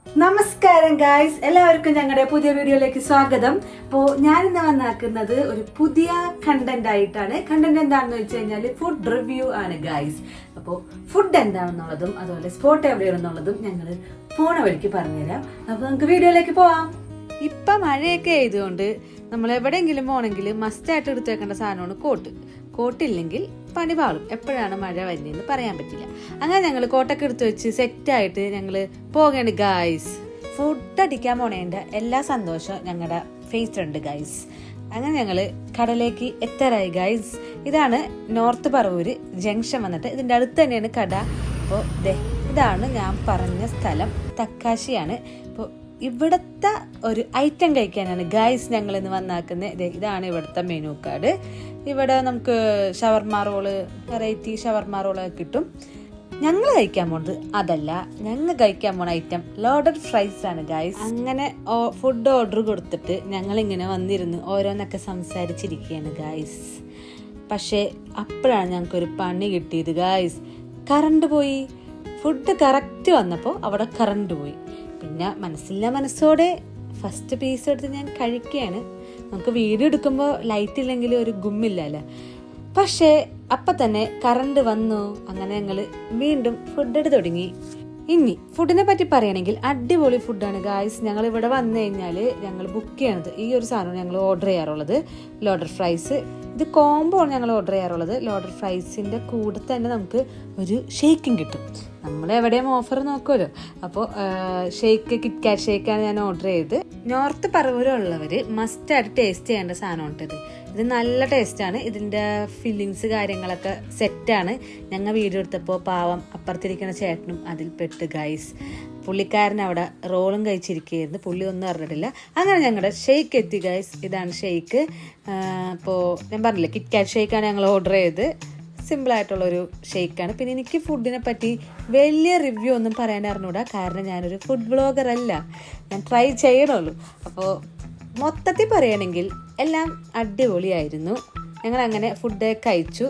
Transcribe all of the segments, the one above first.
നമസ്കാരം ഗായ്സ്, എല്ലാവർക്കും ഞങ്ങളുടെ പുതിയ വീഡിയോയിലേക്ക് സ്വാഗതം. അപ്പോൾ ഞാനിന്ന് വന്നാക്കുന്നത് ഒരു പുതിയ കണ്ടന്റ് ആയിട്ടാണ്. കണ്ടന്റ് എന്താണെന്ന് വെച്ച് കഴിഞ്ഞാൽ ഫുഡ് റിവ്യൂ ആണ് ഗായ്സ്. അപ്പോൾ ഫുഡ് എന്താണെന്നുള്ളതും അതുപോലെ സ്പോട്ട് എവിടെയാണെന്നുള്ളതും ഞങ്ങൾ പോണ വഴിക്ക് പറഞ്ഞുതരാം. അപ്പോൾ നമുക്ക് വീഡിയോയിലേക്ക് പോവാം. ഇപ്പം മഴയൊക്കെ ആയതുകൊണ്ട് നമ്മൾ എവിടെയെങ്കിലും പോകണമെങ്കിൽ മസ്റ്റായിട്ട് എടുത്ത് വെക്കേണ്ട സാധനമാണ് കോട്ടില്ലെങ്കിൽ പണി പാളും. എപ്പോഴാണ് മഴ വരുന്നതെന്ന് പറയാൻ പറ്റില്ല. അങ്ങനെ ഞങ്ങൾ കോട്ടൊക്കെ എടുത്ത് വെച്ച് സെറ്റായിട്ട് ഞങ്ങൾ പോകേണ്ട ഗായ്സ്. ഫുഡ് അടിക്കാൻ പോണേൻ്റെ എല്ലാ സന്തോഷവും ഞങ്ങളുടെ ഫേസിലുണ്ട് ഗായ്സ്. അങ്ങനെ ഞങ്ങൾ കടലേക്ക് എത്താറായി ഗായ്സ്. ഇതാണ് നോർത്ത് പറവൂര് ജംഗ്ഷൻ വന്നിട്ട് ഇതിൻ്റെ അടുത്ത് തന്നെയാണ് കട. അപ്പോൾ ഇതാണ് ഞാൻ പറഞ്ഞ സ്ഥലം, തക്കാശിയാണ്. അപ്പോൾ ഇവിടുത്തെ ഒരു ഐറ്റം കഴിക്കാനാണ് ഗായ്സ് ഞങ്ങൾ ഇന്ന് വന്നാക്കുന്നത്. ഇതാണ് ഇവിടുത്തെ മെനു കാർഡ്. ഇവിടെ നമുക്ക് ഷവർമ റോള്, വെറൈറ്റി ഷവർമ റോളൊക്കെ കിട്ടും. ഞങ്ങൾ കഴിക്കാൻ പോണത് അതല്ല, ഞങ്ങൾ കഴിക്കാൻ പോണ ഐറ്റം ലോഡഡ് ഫ്രൈസ് ആണ് ഗായ്സ്. അങ്ങനെ ഫുഡ് ഓർഡർ കൊടുത്തിട്ട് ഞങ്ങളിങ്ങനെ വന്നിരുന്ന് ഓരോന്നൊക്കെ സംസാരിച്ചിരിക്കുകയാണ് ഗായ്സ്. പക്ഷേ അപ്പോഴാണ് ഞങ്ങൾക്കൊരു പണി കിട്ടിയത് ഗായ്സ്. കറണ്ട് പോയി. ഫുഡ് കറക്റ്റ് വന്നപ്പോൾ അവിടെ കറണ്ട് പോയി. പിന്നെ മനസ്സോടെ ഫസ്റ്റ് പീസ് എടുത്ത് ഞാൻ കഴിക്കുകയാണ്. നമുക്ക് വീഡിയോ എടുക്കുമ്പോൾ ലൈറ്റ് ഇല്ലെങ്കിൽ ഒരു ഗുമ്മില്ലല്ലോ. പക്ഷേ അപ്പം തന്നെ കറണ്ട് വന്നു. അങ്ങനെ ഞങ്ങൾ വീണ്ടും ഫുഡ് എടുത്ത് തുടങ്ങി. ഇനി ഫുഡിനെ പറ്റി പറയുകയാണെങ്കിൽ അടിപൊളി ഫുഡാണ് ഗായ്സ്. ഞങ്ങൾ ഇവിടെ വന്നു കഴിഞ്ഞാൽ ഞങ്ങൾ ബുക്ക് ചെയ്യണത് ഈ ഒരു സാധനം ഞങ്ങൾ ഓർഡർ ചെയ്യാറുള്ളത് ലോഡഡ് ഫ്രൈസ്. ഇത് കോംബോ ആണ് ഞങ്ങൾ ഓർഡർ ചെയ്യാറുള്ളത്. ലോഡഡ് ഫ്രൈസിൻ്റെ കൂടെ തന്നെ നമുക്ക് ഒരു ഷേക്കും കിട്ടും. നമ്മൾ എവിടെയും ഓഫർ നോക്കുമല്ലോ. അപ്പോൾ കിറ്റ്കാറ്റ് ഷേക്കാണ് ഞാൻ ഓർഡർ ചെയ്തത്. നോർത്ത് പറവൂരുള്ളവർ മസ്റ്റായിട്ട് ടേസ്റ്റ് ചെയ്യേണ്ട സാധനമാണ് ഇത് നല്ല ടേസ്റ്റാണ്. ഇതിൻ്റെ ഫില്ലിങ്സ് കാര്യങ്ങളൊക്കെ സെറ്റാണ്. ഞങ്ങൾ വീഡിയോ എടുത്തപ്പോൾ പാവം അപ്പുറത്തിരിക്കുന്ന ചേട്ടനും അതിൽ പെട്ട് ഗൈസ്. പുള്ളിക്കാരൻ അവിടെ റോളും കഴിച്ചിരിക്കുകയായിരുന്നു. പുള്ളി ഒന്നും അറിഞ്ഞിട്ടില്ല. അങ്ങനെ ഞങ്ങളുടെ ഷെയ്ക്ക് എത്തി ഗൈസ്. ഇതാണ് ഷെയ്ക്ക്. അപ്പോൾ ഞാൻ പറഞ്ഞില്ലേ, കിറ്റ്കാറ്റ് ഷേക്കാണ് ഞങ്ങൾ ഓർഡർ ചെയ്ത്. സിമ്പിളായിട്ടുള്ളൊരു ഷേക്കാണ്. പിന്നെ എനിക്ക് ഫുഡിനെ പറ്റി വലിയ റിവ്യൂ ഒന്നും പറയാൻ അറിഞ്ഞൂടാ. കാരണം ഞാനൊരു ഫുഡ് വ്ളോഗർ അല്ല, ഞാൻ ട്രൈ ചെയ്യണുള്ളൂ. അപ്പോൾ മൊത്തത്തിൽ പറയുകയാണെങ്കിൽ എല്ലാം അടിപൊളിയായിരുന്നു. ഞങ്ങൾ അങ്ങനെ ഫുഡ് കഴിച്ചു.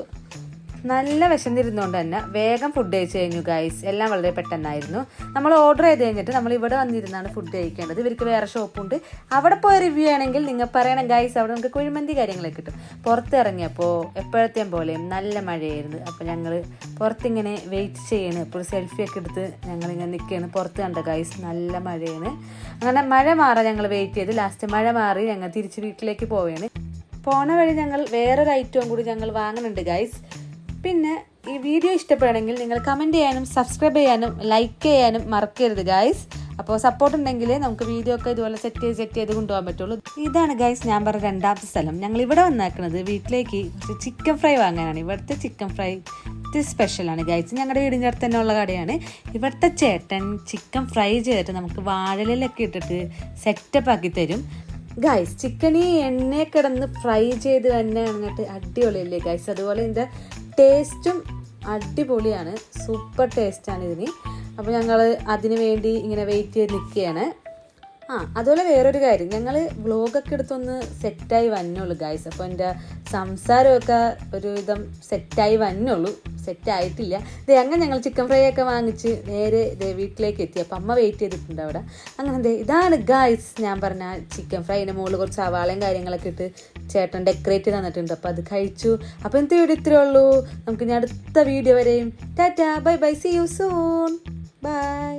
നല്ല വിശന്നിരുന്നുകൊണ്ട് തന്നെ വേഗം ഫുഡ് കഴിച്ച് കഴിഞ്ഞു ഗൈസ്. എല്ലാം വളരെ പെട്ടെന്നായിരുന്നു. നമ്മൾ ഓർഡർ ചെയ്ത് കഴിഞ്ഞിട്ട് നമ്മൾ ഇവിടെ വന്നിരുന്നാണ് ഫുഡ് കഴിക്കേണ്ടത്. ഇവർക്ക് വേറെ ഷോപ്പുണ്ട്. അവിടെ പോയി റിവ്യൂ ആണെങ്കിൽ നിങ്ങൾ പറയണം ഗൈസ്. അവിടെ നമുക്ക് കുഴിമന്തി കാര്യങ്ങളൊക്കെ കിട്ടും. പുറത്തിറങ്ങിയപ്പോൾ എപ്പോഴത്തെയും പോലെയും നല്ല മഴയായിരുന്നു. അപ്പോൾ ഞങ്ങൾ പുറത്തിങ്ങനെ വെയിറ്റ് ചെയ്യണം. എപ്പോഴും സെൽഫിയൊക്കെ എടുത്ത് ഞങ്ങളിങ്ങനെ നിൽക്കുകയാണ്. പുറത്ത് കണ്ട ഗൈസ് നല്ല മഴയാണ്. അങ്ങനെ മഴ മാറാൻ ഞങ്ങൾ വെയിറ്റ് ചെയ്ത് ലാസ്റ്റ് മഴ മാറി ഞങ്ങൾ തിരിച്ച് വീട്ടിലേക്ക് പോവുകയാണ്. പോണ വഴി ഞങ്ങൾ വേറൊരു ഐറ്റവും കൂടി ഞങ്ങൾ വാങ്ങുന്നുണ്ട് ഗൈസ്. പിന്നെ ഈ വീഡിയോ ഇഷ്ടപ്പെടുകയാണെങ്കിൽ നിങ്ങൾ കമൻറ്റ് ചെയ്യാനും സബ്സ്ക്രൈബ് ചെയ്യാനും ലൈക്ക് ചെയ്യാനും മറക്കരുത് ഗൈസ്. അപ്പോൾ സപ്പോർട്ട് ഉണ്ടെങ്കിൽ നമുക്ക് വീഡിയോ ഒക്കെ ഇതുപോലെ സെറ്റ് ചെയ്ത് കൊണ്ടുപോകാൻ പറ്റുള്ളൂ. ഇതാണ് ഗൈസ് ഞാൻ പറഞ്ഞ രണ്ടാമത്തെ സ്ഥലം. ഞങ്ങൾ ഇവിടെ വന്നാക്കുന്നത് വീട്ടിലേക്ക് ചിക്കൻ ഫ്രൈ വാങ്ങാനാണ്. ഇവിടുത്തെ ചിക്കൻ ഫ്രൈ സ്പെഷ്യലാണ് ഗൈസ്. ഞങ്ങളുടെ വീടിൻ്റെ അടുത്ത് തന്നെ ഉള്ള കടയാണ്. ഇവിടുത്തെ ചേട്ടൻ ചിക്കൻ ഫ്രൈ ചെയ്തിട്ട് നമുക്ക് വാഴയിലൊക്കെ ഇട്ടിട്ട് സെറ്റപ്പ് ആക്കി തരും ഗൈസ്. ചിക്കൻ ഈ എണ്ണയെ കിടന്ന് ഫ്രൈ ചെയ്ത് തന്നെ എന്നിട്ട് അടിപൊളിയല്ലേ ഗൈസ്. അതുപോലെ ഇതിൻ്റെ ടേസ്റ്റും അടിപൊളിയാണ്. സൂപ്പർ ടേസ്റ്റാണ് ഇതിന്. അപ്പോൾ ഞങ്ങൾ അതിന് വേണ്ടി ഇങ്ങനെ വെയിറ്റ് ചെയ്ത് നിൽക്കുകയാണ്. അതുപോലെ വേറൊരു കാര്യം, ഞങ്ങൾ വ്ളോഗൊക്കെ എടുത്തൊന്ന് സെറ്റായി വന്നുള്ളൂ ഗൈസ്. അപ്പോൾ എൻ്റെ സംസാരമൊക്കെ ഒരു വിധം സെറ്റായി വന്നുള്ളൂ, സെറ്റായിട്ടില്ല. അങ്ങനെ ഞങ്ങൾ ചിക്കൻ ഫ്രൈ ഒക്കെ വാങ്ങിച്ച് നേരെ വീട്ടിലേക്ക് എത്തി. അപ്പോൾ അമ്മ വെയിറ്റ് ചെയ്തിട്ടുണ്ട് അവിടെ. അങ്ങനെ ഇതാണ് ഗൈസ് ഞാൻ പറഞ്ഞ ചിക്കൻ ഫ്രൈൻ്റെ മുകളിൽ കുറച്ച് സവാളയും കാര്യങ്ങളൊക്കെ ഇട്ട് ചേട്ടൻ ഡെക്കറേറ്റ് തന്നിട്ടുണ്ട്. അപ്പോൾ അത് കഴിച്ചു. അപ്പോൾ ഇന്നത്തെ വീഡിയോ ഇത്രയേ ഉള്ളൂ. നമുക്ക് ഇനി അടുത്ത വീഡിയോ വരെയും tata bye bye, see you soon, by.